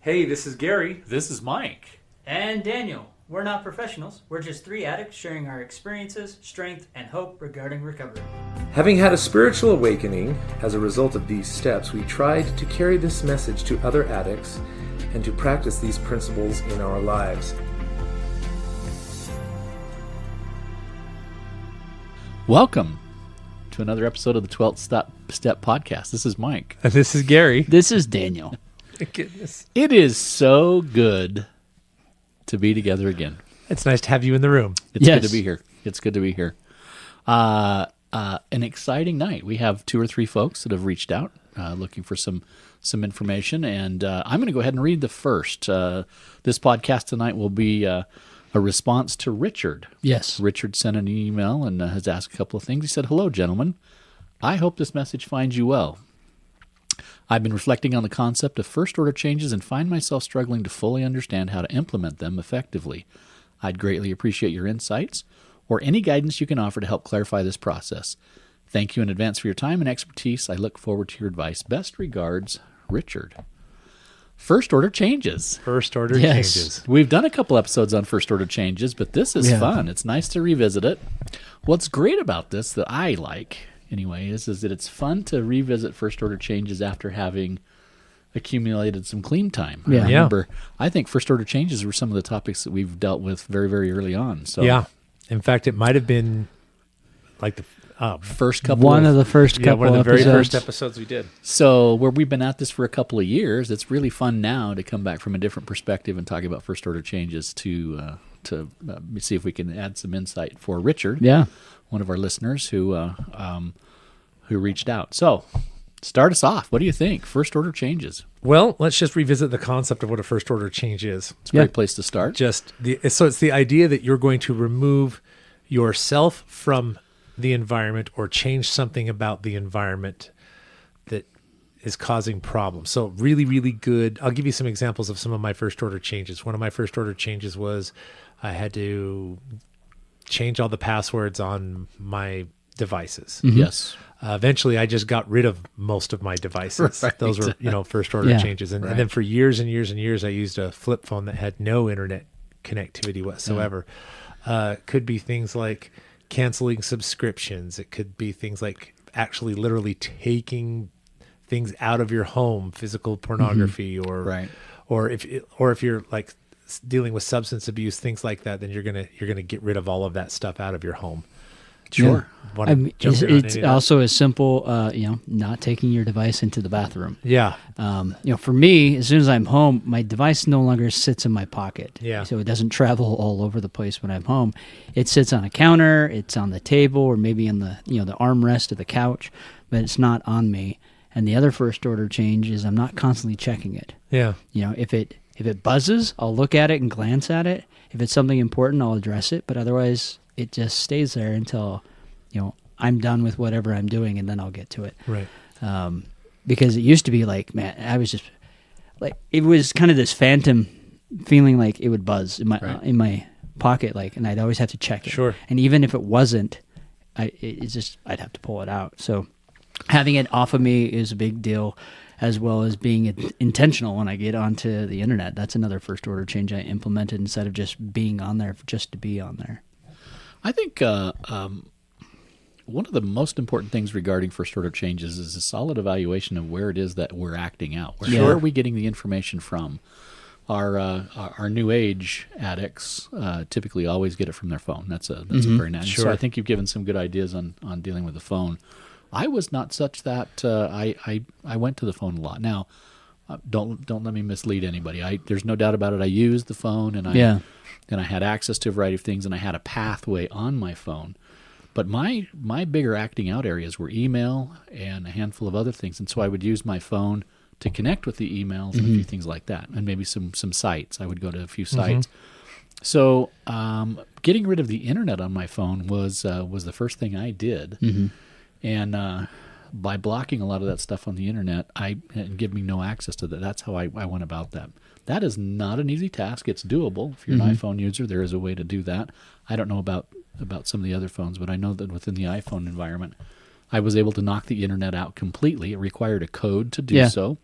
Hey, this is Gary. This is Mike. And Daniel. We're not professionals. We're just three addicts sharing our experiences, strength, and hope regarding recovery. Having had a spiritual awakening as a result of these steps, we tried to carry this message to other addicts and to practice these principles in our lives. Welcome to another episode of the 12th Step Podcast. This is Mike. And this is Gary. This is Daniel. Goodness. It is so good to be together again. It's nice to have you in the room. It's Yes. good to be here. It's good to be here. An exciting night. We have 2 or 3 folks that have reached out looking for some information, and I'm going to go ahead and read the first. This podcast tonight will be a response to Richard. Yes. Richard sent an email and has asked a couple of things. He said, "Hello, gentlemen. I hope this message finds you well. I've been reflecting on the concept of first-order changes and find myself struggling to fully understand how to implement them effectively. I'd greatly appreciate your insights or any guidance you can offer to help clarify this process. Thank you in advance for your time and expertise. I look forward to your advice. Best regards, Richard." First-order changes. First-order Yes. changes. We've done a couple episodes on first-order changes, but this is Yeah. fun. It's nice to revisit it. What's great about this that I like, anyway, is that it's fun to revisit first-order changes after having accumulated some clean time. Yeah. I remember, I think first-order changes were some of the topics that we've dealt with very, very early on. So Yeah. In fact, it might have been like the first couple One of the first couple one of the very episodes. first episodes we did. So where we've been at this for a couple of years, it's really fun now to come back from a different perspective and talk about first-order changes to see if we can add some insight for Richard. Yeah. One of our listeners who reached out. So, start us off. What do you think? First order changes. Well, let's just revisit the concept of what a first order change is. It's a great place to start. So it's the idea that you're going to remove yourself from the environment or change something about the environment that is causing problems. So really, really good. I'll give you some examples of some of my first order changes. One of my first order changes was I had to change all the passwords on my devices. Yes. Eventually, I just got rid of most of my devices. Right. Those were, first order Yeah. changes. And, Right. and then for years and years and years, I used a flip phone that had no internet connectivity whatsoever. Could be things like canceling subscriptions. It could be things like actually literally taking things out of your home, physical pornography, Right. or if you're like dealing with substance abuse, things like that, then you're gonna get rid of all of that stuff out of your home. Sure. Wanna I mean, jump it's in on any of that? also as simple, not taking your device into the bathroom. Yeah. For me, as soon as I'm home, my device no longer sits in my pocket. Yeah. So it doesn't travel all over the place when I'm home. It sits on a counter, it's on the table, or maybe in the the armrest of the couch, but it's not on me. And the other first order change is I'm not constantly checking it. Yeah. If it buzzes, I'll look at it and glance at it. If it's something important, I'll address it. But otherwise, it just stays there until I'm done with whatever I'm doing, and then I'll get to it. Right. Because it used to be like, man, I was just like, it was kind of this phantom feeling like it would buzz in my Right. in my pocket, like, and I'd always have to check it. Sure. And even if it wasn't, I'd have to pull it out. So having it off of me is a big deal, as well as being intentional when I get onto the internet. That's another first order change I implemented instead of just being on there just to be on there. I think one of the most important things regarding first order changes is a solid evaluation of where it is that we're acting out. Where are we getting the information from? Our new age addicts typically always get it from their phone. That's a very nice. Sure. So I think you've given some good ideas on dealing with the phone. I was not such that I went to the phone a lot. Now, don't let me mislead anybody. There's no doubt about it. I used the phone and I had access to a variety of things, and I had a pathway on my phone. But my bigger acting out areas were email and a handful of other things, and so I would use my phone to connect with the emails and a few things like that, and maybe some sites. I would go to a few sites. So getting rid of the internet on my phone was the first thing I did, and by blocking a lot of that stuff on the internet, and give me no access to that. That's how I went about that. That is not an easy task. It's doable. If you're an iPhone user, there is a way to do that. I don't know about some of the other phones, but I know that within the iPhone environment, I was able to knock the internet out completely. It required a code to do so.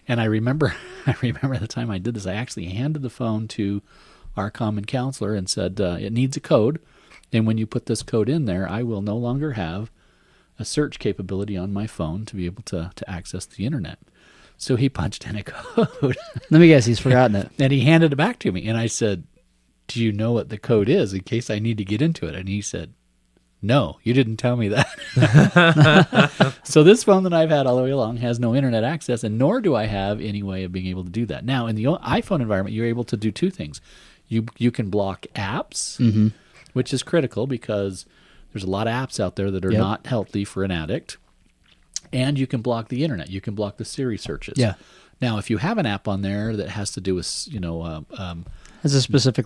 And I remember the time I did this, I actually handed the phone to our common counselor and said, it needs a code. And when you put this code in there, I will no longer have a search capability on my phone to be able to access the internet. So he punched in a code. Let me guess, he's forgotten it. And he handed it back to me. And I said, do you know what the code is in case I need to get into it? And he said, no, you didn't tell me that. So this phone that I've had all the way along has no internet access, and nor do I have any way of being able to do that. Now, in the iPhone environment, you're able to do two things. You can block apps, which is critical because there's a lot of apps out there that are not healthy for an addict. And you can block the internet. You can block the Siri searches. Yeah. Now, if you have an app on there that has to do with, Has a specific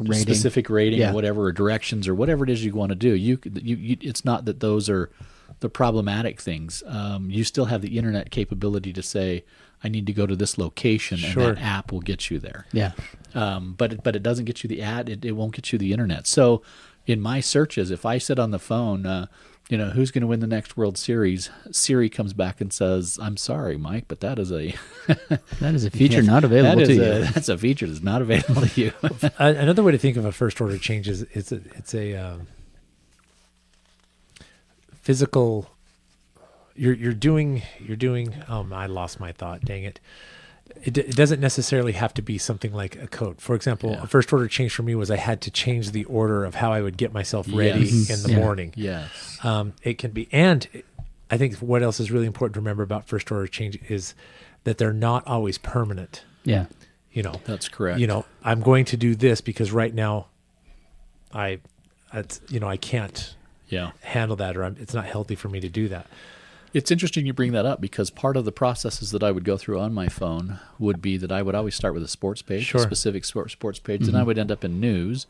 rating. Or whatever, or directions or whatever it is you want to do, you it's not that those are the problematic things. You still have the internet capability to say, I need to go to this location, Sure. and that app will get you there. Yeah. But it doesn't get you the ad. It won't get you the internet. So in my searches, if I said on the phone, who's going to win the next World Series, Siri comes back and says, I'm sorry, Mike, but that is a feature not available to you. That's a feature that's not available to you. Another way to think of a first order change is it's a physical. You're doing. I lost my thought. Dang it. It doesn't necessarily have to be something like a code. For example, a first order change for me was I had to change the order of how I would get myself ready in the morning. Yes. It can be, and I think what else is really important to remember about first order change is that they're not always permanent. Yeah. That's correct. I'm going to do this because right now I can't handle that, or it's not healthy for me to do that. It's interesting you bring that up because part of the processes that I would go through on my phone would be that I would always start with a sports page, a specific sports page, and I would end up in news,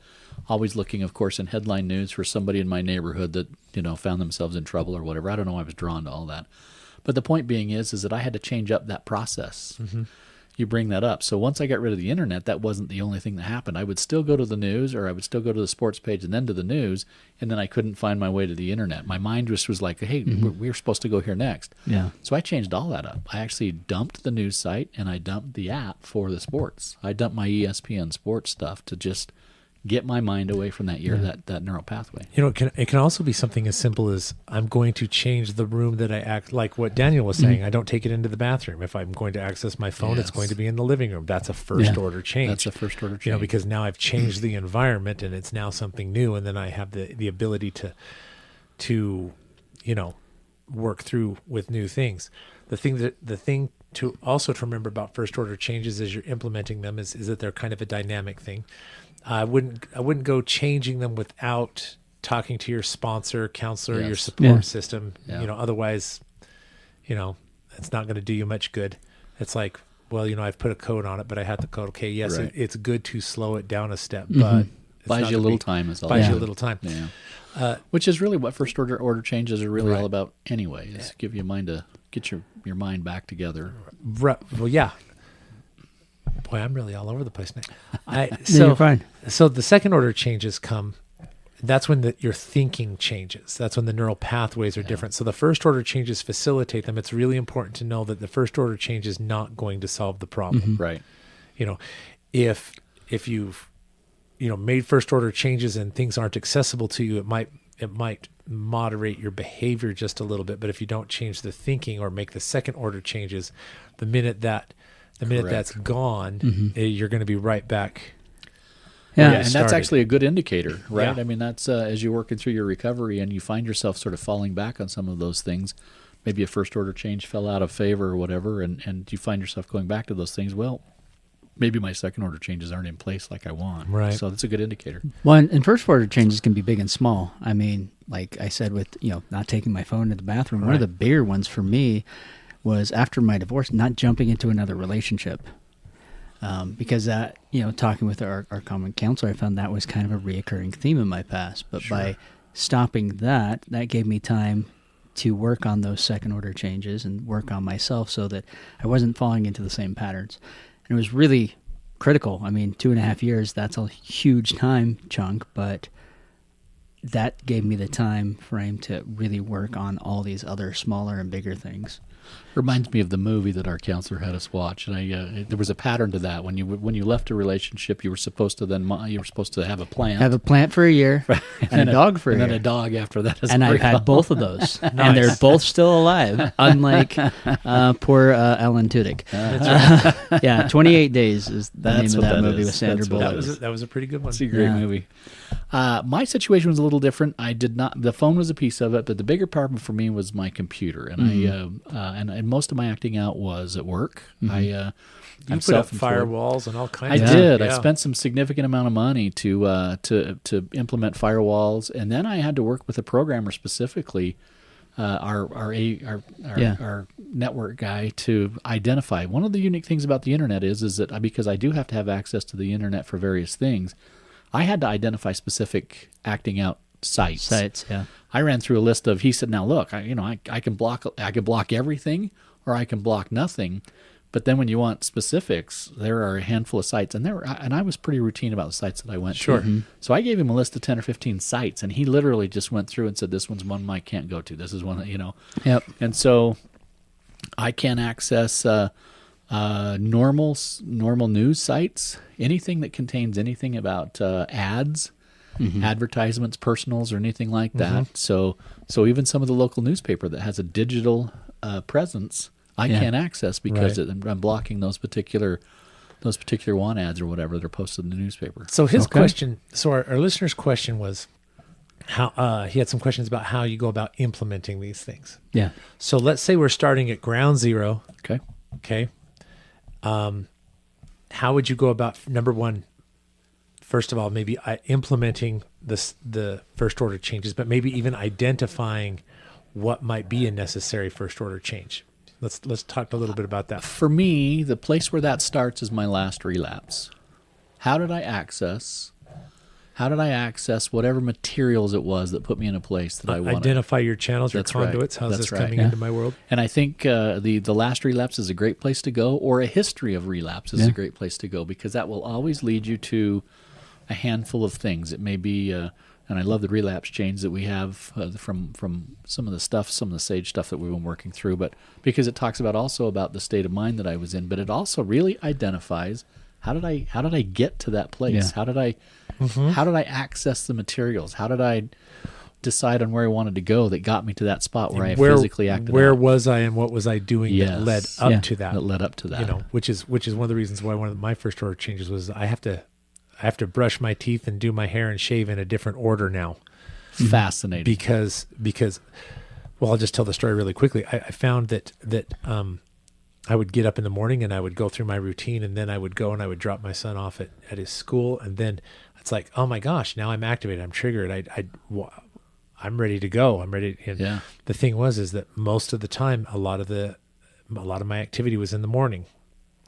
always looking, of course, in headline news for somebody in my neighborhood that, found themselves in trouble or whatever. I don't know why I was drawn to all that. But the point being is that I had to change up that process. Mm-hmm. You bring that up. So once I got rid of the internet, that wasn't the only thing that happened. I would still go to the news, or I would still go to the sports page and then to the news, and then I couldn't find my way to the internet. My mind just was like, hey, we're supposed to go here next. Yeah. So I changed all that up. I actually dumped the news site, and I dumped the app for the sports. I dumped my ESPN sports stuff to just get my mind away from that neural pathway. It can also be something as simple as I'm going to change the room that I act, like what Daniel was saying. I don't take it into the bathroom. If I'm going to access my phone, it's going to be in the living room. That's a first order change. That's a first order change. Because now I've changed the environment and it's now something new, and then I have the ability to work through with new things. The thing to remember about first order changes as you're implementing them is that they're kind of a dynamic thing. I wouldn't go changing them without talking to your sponsor, counselor, your support system. Yeah. Otherwise, it's not going to do you much good. It's like, well, I've put a code on it, but I had the code. Okay, yes, right. It's good to slow it down a step, but buys you a little time. Is all. Buys you a little time. Yeah. Which is really what first order changes are really all about anyway. Is give you a mind to get your mind back together. Right. Well, yeah. Boy, I'm really all over the place now. You're fine. So the second order changes come. That's when your thinking changes. That's when the neural pathways are different. So the first order changes facilitate them. It's really important to know that the first order change is not going to solve the problem. Right. If you've made first order changes and things aren't accessible to you, it might moderate your behavior just a little bit. But if you don't change the thinking or make the second order changes, the minute that's gone, you're going to be right back. Yeah, and that's actually a good indicator, right? Yeah. I mean, that's as you're working through your recovery and you find yourself sort of falling back on some of those things. Maybe a first order change fell out of favor or whatever, and you find yourself going back to those things. Well, maybe my second order changes aren't in place like I want. Right. So that's a good indicator. Well, and first order changes can be big and small. I mean, like I said, with not taking my phone to the bathroom, one of the bigger ones for me was after my divorce, not jumping into another relationship. Because that, talking with our common counselor, I found that was kind of a reoccurring theme in my past. But by stopping that gave me time to work on those second order changes and work on myself so that I wasn't falling into the same patterns. And it was really critical. I mean, 2.5 years, that's a huge time chunk, but that gave me the time frame to really work on all these other smaller and bigger things. Reminds me of the movie that our counselor had us watch, and there was a pattern to that. When you left a relationship, you were supposed to have a plant, Have a plant for a year and a dog for a and year. then a dog after that. as And a I've had recall. both of those, and they're both still alive. Unlike poor Ellen Tudyk. Yeah, 28 Days is the That's name of what that that movie is. with Sandra That's what Bullock. That was a pretty good one. It's a great Yeah. movie. My situation was a little different. I did not. The phone was a piece of it, but the bigger problem for me was my computer, and and most of my acting out was at work. You I'm put up self-employed. firewalls and all kinds. I of did. stuff. I spent some significant amount of money to implement firewalls, and then I had to work with a programmer specifically, our network guy, to identify. One of the unique things about the internet is that because I do have to have access to the internet for various things, I had to identify specific acting out sites. Yeah. I ran through a list of. He said, "Now look, I can block everything, or I can block nothing." But then when you want specifics, there are a handful of sites, and I was pretty routine about the sites that I went Sure. to. Mm-hmm. So I gave him a list of 10 or 15 sites, and he literally just went through and said, "This one's one I can't go to. This is one that." Yep. And so I can't access normal news sites, anything that contains anything about ads, advertisements, personals, or anything like that. So even some of the local newspaper that has a digital presence, I can't access because I'm blocking those particular want ads or whatever that are posted in the newspaper. So his question, our listener's question was how he had some questions about how you go about implementing these things. Yeah. So let's say we're starting at ground zero. Okay. Okay. How would you go about, number one, first of all, maybe implementing the first order changes, but maybe even identifying what might be a necessary first order change? Let's talk a little bit about that. For me, the place where that starts is my last relapse. How did I access whatever materials it was that put me in a place that I wanted? Identify your channels, your That's right. conduits. How's That's this right. coming Yeah. into my world? And I think the last relapse is a great place to go, or a history of relapse is a great place to go, because that will always lead you to a handful of things. It may be, and I love the relapse change that we have from some of the SAGE stuff that we've been working through, but because it talks also about the state of mind that I was in, but it also really identifies how did I get to that place? Yeah. How did I access the materials? How did I decide on where I wanted to go that got me to that spot where I physically acted Where out? was I and what was I doing that led up to that? That led up to that. Which is one of the reasons why one of my first order changes was I have to brush my teeth and do my hair and shave in a different order now. Fascinating. Because well, I'll just tell the story really quickly. I found that I would get up in the morning and I would go through my routine, and then I would go and I would drop my son off at his school, and then it's like, oh my gosh, now I'm activated, I'm triggered, I'm ready to go, I'm ready. And the thing is that most of the time, a lot of my activity was in the morning.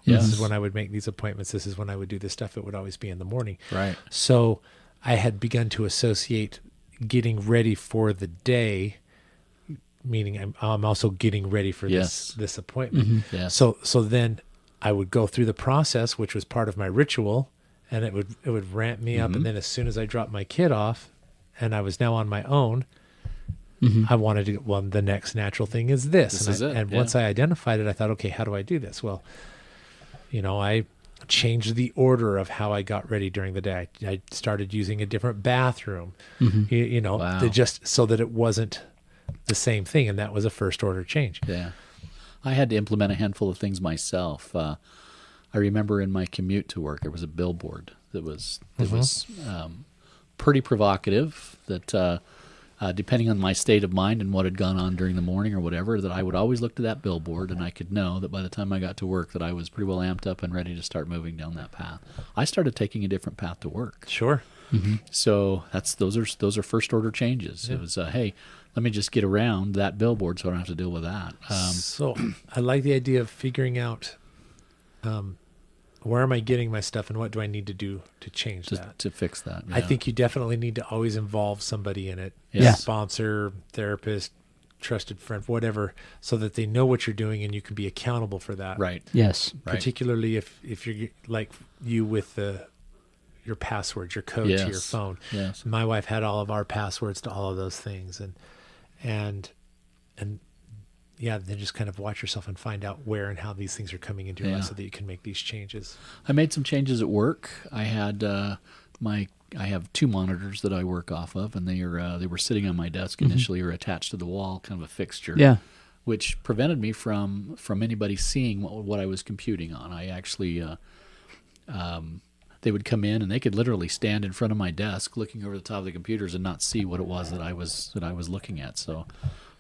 Yes. This is when I would make these appointments. This is when I would do this stuff. It would always be in the morning. Right. So I had begun to associate getting ready for the day, meaning I'm also getting ready for this appointment. Yes. So then I would go through the process, which was part of my ritual, and it would ramp me up. And then as soon as I dropped my kid off, and I was now on my own, I wanted to. Well, the next natural thing is this. And once I identified it, I thought, okay, how do I do this? Well, I changed the order of how I got ready during the day. I started using a different bathroom, just so that it wasn't the same thing. And that was a first order change. Yeah. I had to implement a handful of things myself. I remember in my commute to work, there was a billboard that was pretty provocative, that depending on my state of mind and what had gone on during the morning or whatever, that I would always look to that billboard, and I could know that by the time I got to work that I was pretty well amped up and ready to start moving down that path. I started taking a different path to work. Sure. So those are first order changes. It was, hey, let me just get around that billboard so I don't have to deal with that. So I like the idea of figuring out where am I getting my stuff and what do I need to do to change that? To fix that. I think you definitely need to always involve somebody in it. Yeah. Sponsor, therapist, trusted friend, whatever, so that they know what you're doing and you can be accountable for that. Right. Yes. Right. Particularly if you're like you with your passwords, your code to your phone. Yes. My wife had all of our passwords to all of those things, and then just kind of watch yourself and find out where and how these things are coming into your Yeah. life so that you can make these changes. I made some changes at work. I had I have 2 monitors that I work off of, and they were sitting on my desk initially, or attached to the wall, kind of a fixture. Yeah. Which prevented me from anybody seeing what I was computing on. I actually, they would come in and they could literally stand in front of my desk, looking over the top of the computers, and not see what it was that I was looking at. So,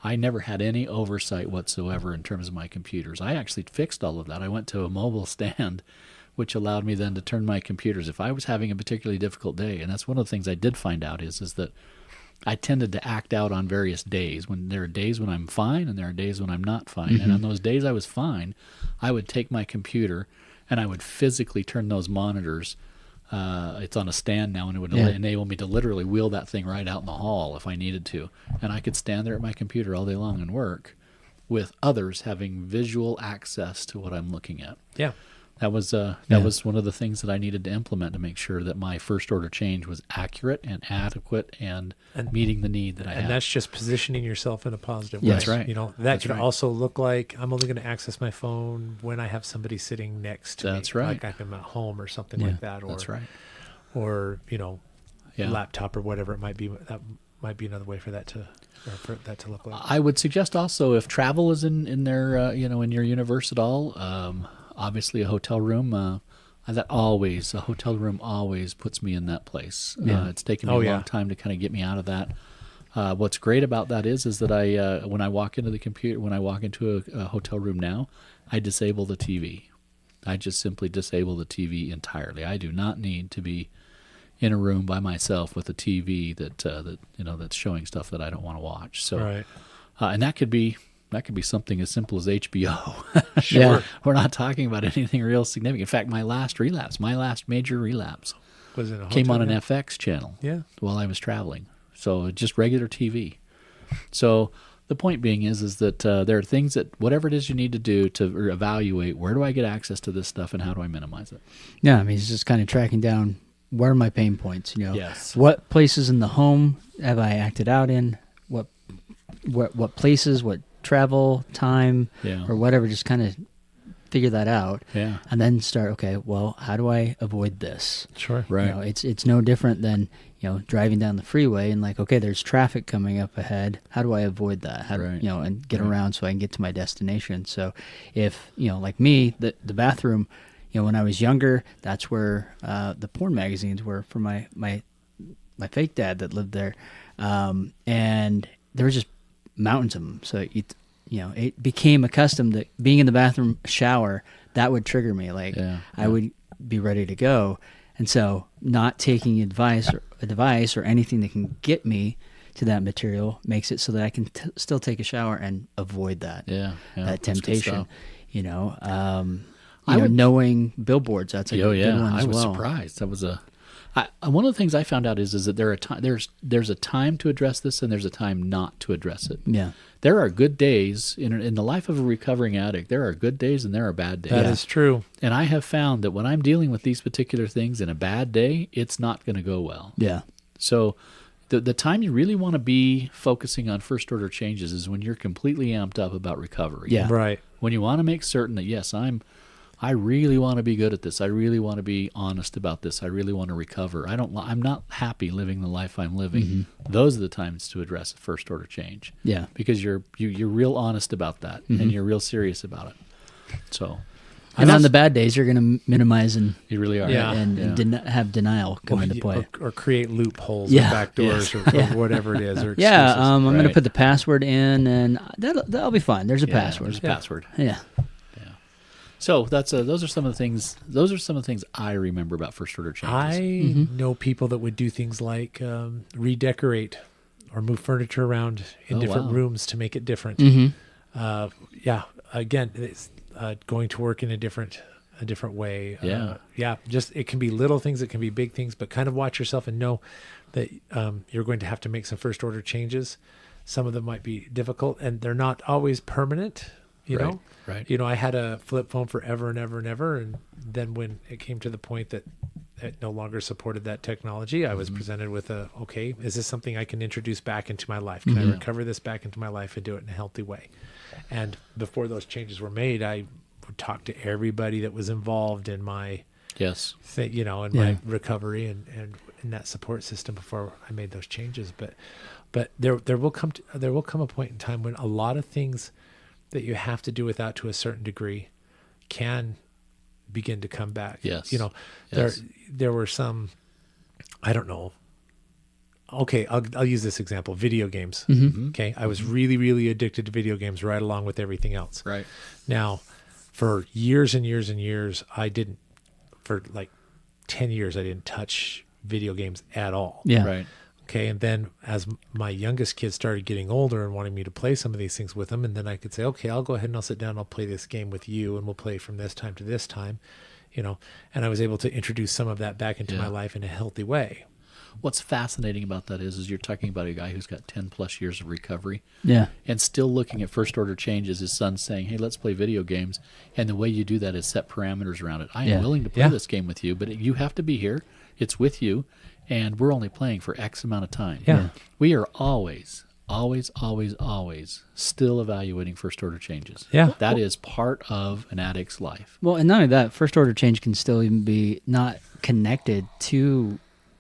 I never had any oversight whatsoever in terms of my computers. I actually fixed all of that. I went to a mobile stand, which allowed me then to turn my computers if I was having a particularly difficult day. And that's one of the things I did find out is that I tended to act out on various days. When there are days when I'm fine and there are days when I'm not fine. And on those days I was fine, I would take my computer and I would physically turn those monitors. It's on a stand now, and it would enable me to literally wheel that thing right out in the hall if I needed to. And I could stand there at my computer all day long and work with others having visual access to what I'm looking at. Yeah. That was one of the things that I needed to implement to make sure that my first order change was accurate and adequate and meeting the need that I had. And that's just positioning yourself in a positive way. That's right. You know, that That's could right. also look like I'm only going to access my phone when I have somebody sitting next to me. That's right. Like I'm at home or something Yeah, like that. Or, That's right. Or, Yeah. laptop or whatever it might be. That might be another way for that to look like. I would suggest also if travel is in their in your universe at all, obviously a hotel room. A hotel room always puts me in that place. Yeah. It's taken me a long time to kind of get me out of that. What's great about that is that I when I walk into a hotel room now, I disable the TV. I just simply disable the TV entirely. I do not need to be in a room by myself with a TV that's showing stuff that I don't want to watch. So, Right. And that could be something as simple as HBO. Sure. Yeah. We're not talking about anything real significant. In fact, my last major relapse, Was it a came hotel on an room? FX channel Yeah. while I was traveling. So just regular TV. So the point being is that there are things that whatever it is you need to do to evaluate where do I get access to this stuff and how do I minimize it. Yeah, I mean, it's just kind of tracking down where are my pain points, Yes. What places in the home have I acted out in? What places, what travel, time, Yeah. or whatever, just kind of figure that out. Yeah. And then start, okay, well, how do I avoid this? Sure. Right. It's no different than, driving down the freeway and like, okay, there's traffic coming up ahead. How do I avoid that? Right. And get around so I can get to my destination. So if, like me, the bathroom, when I was younger, that's where the porn magazines were for my fake dad that lived there. And there were just mountains of them. So, it became accustomed that being in the bathroom shower, that would trigger me. Like I would be ready to go. And so not taking a device or anything that can get me to that material makes it so that I can still take a shower and avoid that. Yeah. That That's good temptation. stuff. Knowing billboards, that's a good one as I was well. surprised. That was one of the things I found out is that there's a time to address this and there's a time not to address it. Yeah. There are good days in the life of a recovering addict. There are good days and there are bad days. That is true. And I have found that when I'm dealing with these particular things in a bad day, it's not going to go well. Yeah. So the time you really want to be focusing on first order changes is when you're completely amped up about recovery. Yeah. Right. When you want to make certain that, yes, I really want to be good at this. I really want to be honest about this. I really want to recover. I'm not happy living the life I'm living. Those are the times to address a first order change. Yeah. Because you're real honest about that and you're real serious about it. So And on the bad days, you're going to minimize and you really are. Yeah. have denial come into play. Or create loopholes Yeah. or back doors or whatever it is. Or Yeah, excuses. I'm going to Right. put the password in, and that'll be fine. There's a Yeah, password. There's a password. Yeah. So those are some of the things. Those are some of the things I remember about first order changes. I know people that would do things like redecorate or move furniture around in Oh, different wow. rooms to make it different. Again, it's going to work in a different way. Just it can be little things, it can be big things, but kind of watch yourself and know that you're going to have to make some first order changes. Some of them might be difficult, and they're not always permanent. You Right, know, right. I had a flip phone forever and ever and ever, and then when it came to the point that it no longer supported that technology. I was presented with okay, is this something I can introduce back into my life? Can I recover this back into my life and do it in a healthy way? And before those changes were made, I would talk to everybody that was involved in my Yes. my recovery and in that support system before I made those changes. But there will come a point in time when a lot of things that you have to do without to a certain degree can begin to come back. Yes. Yes. There were some, I don't know. Okay, I'll use this example: video games. Okay, I was really, really addicted to video games right along with everything else. Right. Now, for years and years and years, for like 10 years, I didn't touch video games at all. Yeah. Right. Okay. And then as my youngest kids started getting older and wanting me to play some of these things with them, and then I could say, okay, I'll go ahead and I'll sit down and I'll play this game with you, and we'll play from this time to this time, and I was able to introduce some of that back into my life in a healthy way. What's fascinating about that is you're talking about a guy who's got 10 plus years of recovery. Yeah. And still looking at first order changes. His son's saying, hey, let's play video games. And the way you do that is set parameters around it. I am willing to play this game with you, but you have to be here. It's with you. And we're only playing for X amount of time. Yeah. We are always still evaluating first order changes. Yeah. That is part of an addict's life. Well, and not only that, first order change can still even be not connected to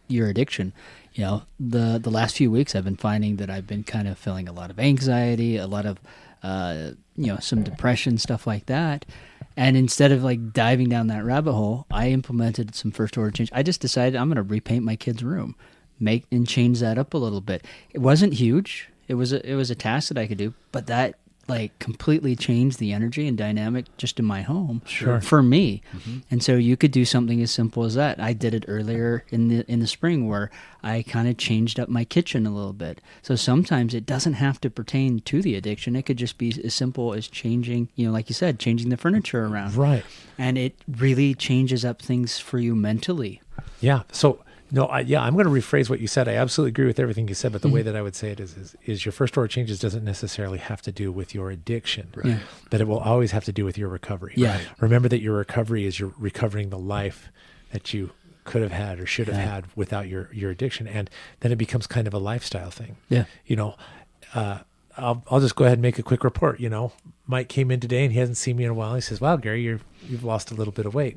your addiction. The last few weeks I've been finding that I've been kind of feeling a lot of anxiety, a lot of some depression, stuff like that. And instead of like diving down that rabbit hole, I implemented some first order change. I just decided I'm going to repaint my kid's room, make and change that up a little bit. It wasn't huge. It was a task that I could do, but that like completely changed the energy and dynamic just in my home for me. And so you could do something as simple as that. I did it earlier in the spring where I kind of changed up my kitchen a little bit. So sometimes it doesn't have to pertain to the addiction. It could just be as simple as changing, like you said, changing the furniture around. Right. And it really changes up things for you mentally. Yeah. So no, I'm going to rephrase what you said. I absolutely agree with everything you said, but the way that I would say it is your first order changes doesn't necessarily have to do with your addiction, Yeah. but it will always have to do with your recovery. Yeah. Remember that your recovery is you're recovering the life that you could have had or should have had without your addiction, and then it becomes kind of a lifestyle thing. Yeah. I'll just go ahead and make a quick report. Mike came in today and he hasn't seen me in a while. He says, "Wow, Gary, you've lost a little bit of weight,"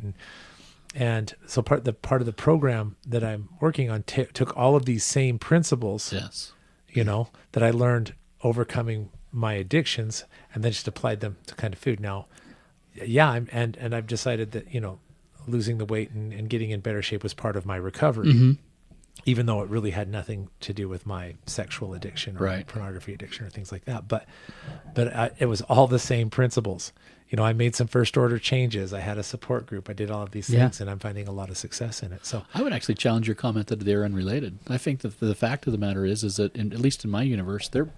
and so part of the program that I'm working on took all of these same principles, Yes. that I learned overcoming my addictions, and then just applied them to kind of food. Now, and I've decided that losing the weight and getting in better shape was part of my recovery, even though it really had nothing to do with my sexual addiction or pornography addiction or things like that. But it was all the same principles. I made some first order changes. I had a support group. I did all of these things, and I'm finding a lot of success in it. So I would actually challenge your comment that they're unrelated. I think that the fact of the matter is that at least in my universe, they're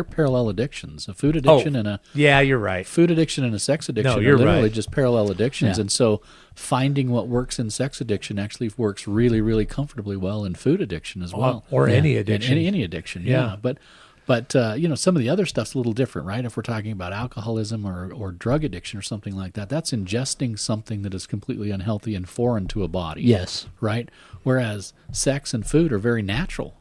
parallel addictions. A food addiction and you're right. Food addiction and a sex addiction you're are literally right. just parallel addictions. Yeah. And so finding what works in sex addiction actually works really, really comfortably well in food addiction as well. Or any addiction. Any addiction, Yeah. But some of the other stuff's a little different, right? If we're talking about alcoholism or drug addiction or something like that, that's ingesting something that is completely unhealthy and foreign to a body. Yes. Right? Whereas sex and food are very natural.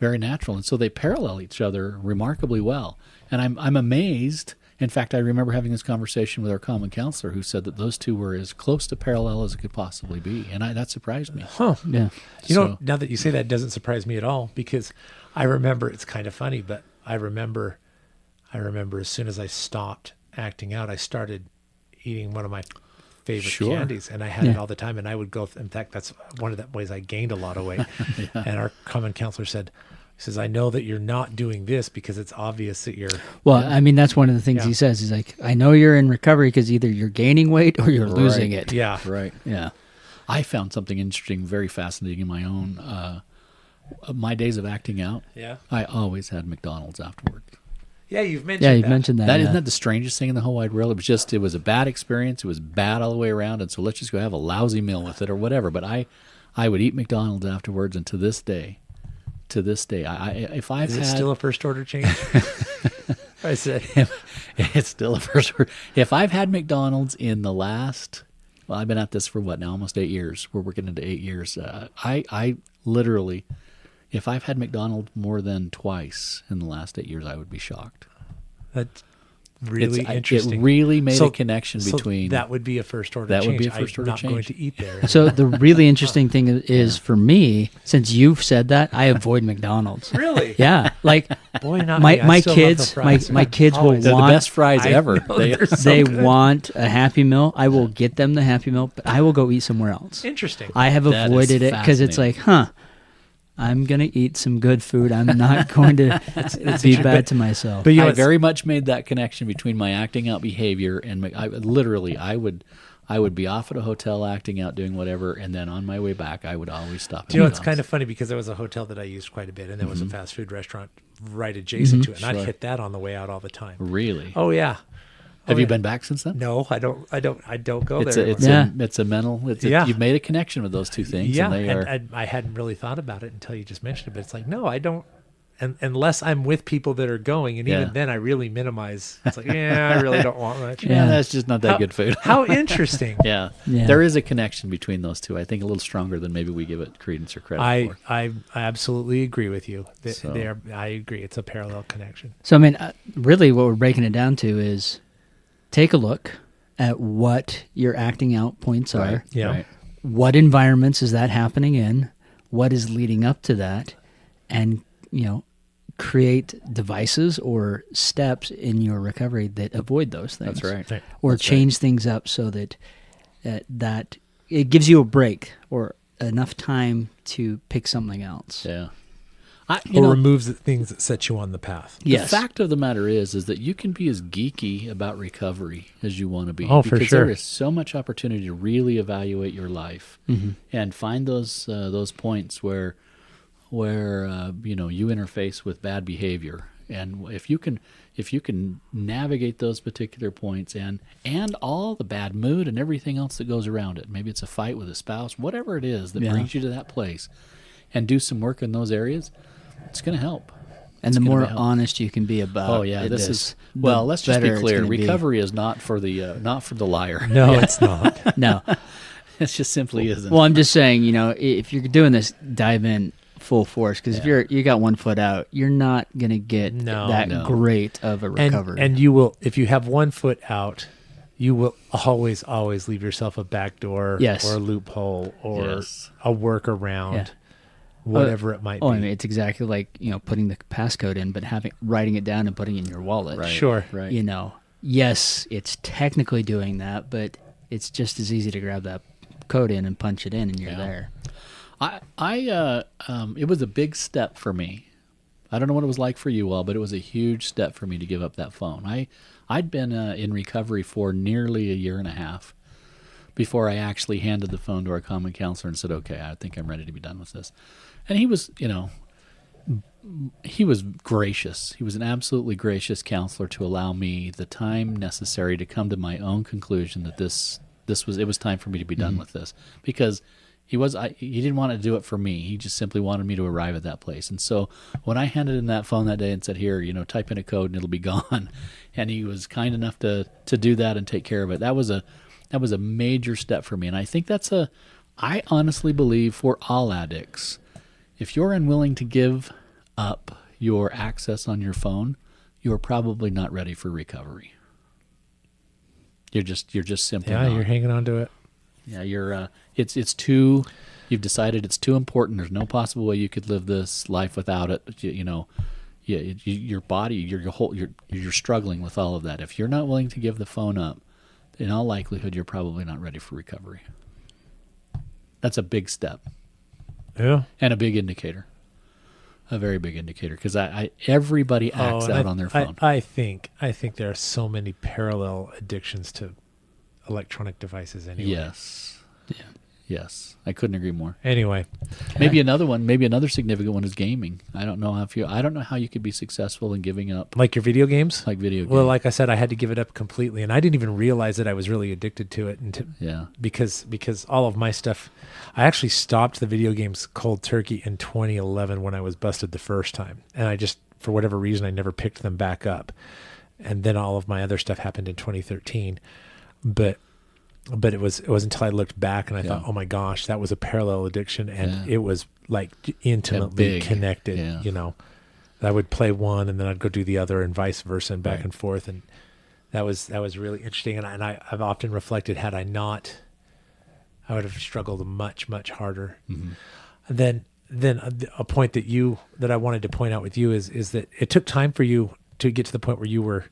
Very natural. And so they parallel each other remarkably well. And I'm amazed. In fact, I remember having this conversation with our common counselor who said that those two were as close to parallel as it could possibly be. And that surprised me. Huh. Yeah. Now that you say that, it doesn't surprise me at all, because I remember, it's kind of funny, but I remember as soon as I stopped acting out, I started eating one of my favorite candies, and I had it all the time, and I would go, in fact, that's one of the ways I gained a lot of weight. And our common counselor said, I know that you're not doing this because it's obvious that you're... Well, I mean, that's one of the things he says. He's like, I know you're in recovery because either you're gaining weight or you're losing it. Yeah. Right. Yeah. I found something interesting, very fascinating in my own, my days of acting out. Yeah. I always had McDonald's afterward. Yeah, you've mentioned Yeah, you've mentioned that. Isn't that the strangest thing in the whole wide world? It was a bad experience. It was bad all the way around. And so let's just go have a lousy meal with it or whatever. But I would eat McDonald's afterwards. And to this day, if I've Is had... it still a first order change? I said... It's still a first order. If I've had McDonald's in the last well, I've been at this for what now, almost 8 years. We're working into 8 years. I literally, if I've had McDonald's more than twice in the last 8 years, I would be shocked. That's really interesting. It really made a connection between. That would be a first order That change. would be a first order I'm not change. going to eat there. So the really interesting thing is for me, since you've said that, I avoid McDonald's. Really? Yeah, like Boy, not my me. I my still love kids, the fries. my kids will Always. They're the want best fries I ever. know, They, they're so they good. want a Happy Meal. I will get them the Happy Meal, but I will go eat somewhere else. Interesting. I have That is avoided it because it's like, I'm gonna eat some good food. I'm not going to be bad to myself. But you know, I it's- very much made that connection between my acting out behavior and I would be off at a hotel acting out, doing whatever, and then on my way back, I would always stop. Do you know, it's kind of funny because there was a hotel that I used quite a bit, and there was a fast food restaurant right adjacent to it, and I'd Sure. hit that on the way out all the time. Really. Oh yeah. Have Oh, you yeah. been back since then? No, I don't go It's there. a, it's Yeah. a it's a mental. Yeah. You've made a connection with those two things. yeah, and they are. I hadn't really thought about it until you just mentioned it. But it's like, no, I don't. And unless I'm with people that are going, and Yeah. even then, I really minimize. It's like, yeah, I really don't want much. yeah, that's just not that How- good food. How interesting. Yeah. Yeah. There is a connection between those two. I think a little stronger than maybe we give it credence or credit for. I absolutely agree with you. So- I agree. It's a parallel connection. So I mean, really, what we're breaking it down to is take a look at what your acting out points Right. are. Yeah. Right. What environments is that happening in? What is leading up to that? And create devices or steps in your recovery that avoid those things. That's right. Right. Or That's change things up so that that it gives you a break or enough time to pick something else. Yeah. Or removes the things that set you on the path. Yes. The fact of the matter is that you can be as geeky about recovery as you want to be. Oh, for because sure. there is so much opportunity to really evaluate your life and find those points where you interface with bad behavior. And if you can navigate those particular points and all the bad mood and everything else that goes around it, maybe it's a fight with a spouse, whatever it is that Yeah. brings you to that place, and do some work in those areas, it's going to help. And It's the gonna more be helpful. honest you can be about Oh yeah, this is well. Let's just be clear. Recovery is not for the liar. No, it's not. No. It just simply isn't. Well, I'm just saying, if you're doing this, dive in full force because if you got 1 foot out, you're not going to get that No. great of a recovery. And you will, if you have 1 foot out, you will always leave yourself a back door Yes. or a loophole or Yes. a workaround, Yeah. whatever it might be. I mean, it's exactly like putting the passcode in, but writing it down and putting it in your wallet. Right. Sure. Right. Yes, it's technically doing that, but it's just as easy to grab that code in and punch it in, and you're Yeah. there. It was a big step for me. I don't know what it was like for you all, but it was a huge step for me to give up that phone. I'd been in recovery for nearly a year and a half before I actually handed the phone to our common counselor and said, "Okay, I think I'm ready to be done with this." And he was gracious. He was an absolutely gracious counselor to allow me the time necessary to come to my own conclusion that it was time for me to be done with this, because he didn't want to do it for me. He just simply wanted me to arrive at that place. And so when I handed him that phone that day and said, "Here, type in a code and it'll be gone," and he was kind enough to do that and take care of it. That was a major step for me. And I think I honestly believe for all addicts, if you're unwilling to give up your access on your phone, you're probably not ready for recovery. You're just simply not. You're hanging on to it. Yeah, it's too. You've decided it's too important. There's no possible way you could live this life without it. Your body, you're struggling with all of that. If you're not willing to give the phone up, in all likelihood, you're probably not ready for recovery. That's a big step Yeah. and a big indicator, a very big indicator, because everybody acts out on their phone. I think there are so many parallel addictions to electronic devices anyway. Yes. Yeah. Yes. I couldn't agree more. Anyway, Maybe another significant one is gaming. I don't know how you could be successful in giving up like your video games? like video games. Well, like I said, I had to give it up completely, and I didn't even realize that I was really addicted to it yeah. because all of my stuff. I actually stopped the video games cold turkey in 2011 when I was busted the first time, and I just, for whatever reason, I never picked them back up. And then all of my other stuff happened in 2013. But But it was until I looked back and I Yeah. thought, oh my gosh, that was a parallel addiction, and Yeah. it was like intimately big. connected. Yeah. You know, I would play one and then I'd go do the other, and vice versa, and back Right. and forth, and that was really interesting. And I've often reflected, had I not, I would have struggled much harder. And then a point that I wanted to point out with you is that it took time for you to get to the point where you were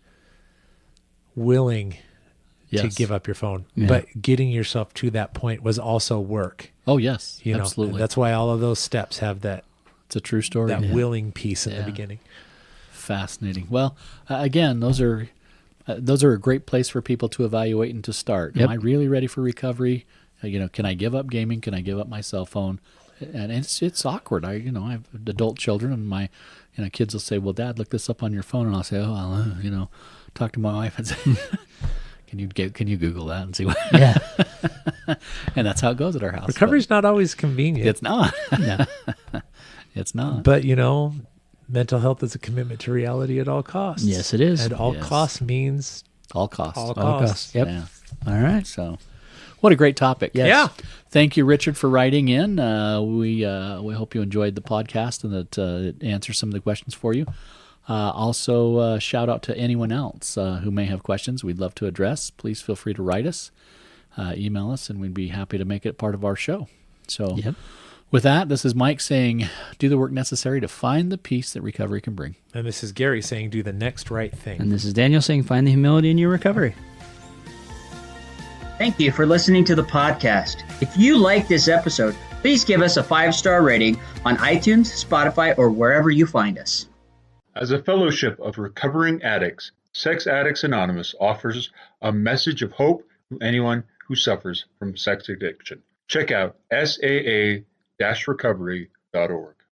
willing to Yes. give up your phone. Yeah. But getting yourself to that point was also work. Oh, yes. You know, Absolutely. and that's why all of those steps have that It's a true story. that Yeah. willing piece in the Yeah. beginning. Fascinating. Well, again, those are a great place for people to evaluate and to start. Yep. Am I really ready for recovery? Can I give up gaming? Can I give up my cell phone? And it's awkward. I have adult children, and my kids will say, "Well, Dad, look this up on your phone," and I'll say, "Oh, I'll talk to my wife and say." Can you Google that and see what? Yeah. And that's how it goes at our house. Recovery's not always But convenient. it's not. No. It's not. But mental health is a commitment to reality at all costs. Yes, it is. And all Yes. costs means All costs. all All costs. costs. Yep. Yeah. All right. So, what a great topic. Yes. Yeah. Thank you, Richard, for writing in. We hope you enjoyed the podcast and that it answers some of the questions for you. Also, shout out to anyone else who may have questions we'd love to address. Please feel free to write us, email us, and we'd be happy to make it part of our show. So, Yep. with that, this is Mike saying, do the work necessary to find the peace that recovery can bring. And this is Gary saying, do the next right thing. And this is Daniel saying, find the humility in your recovery. Thank you for listening to the podcast. If you like this episode, please give us a 5-star rating on iTunes, Spotify, or wherever you find us. As a fellowship of recovering addicts, Sex Addicts Anonymous offers a message of hope to anyone who suffers from sex addiction. Check out saa-recovery.org.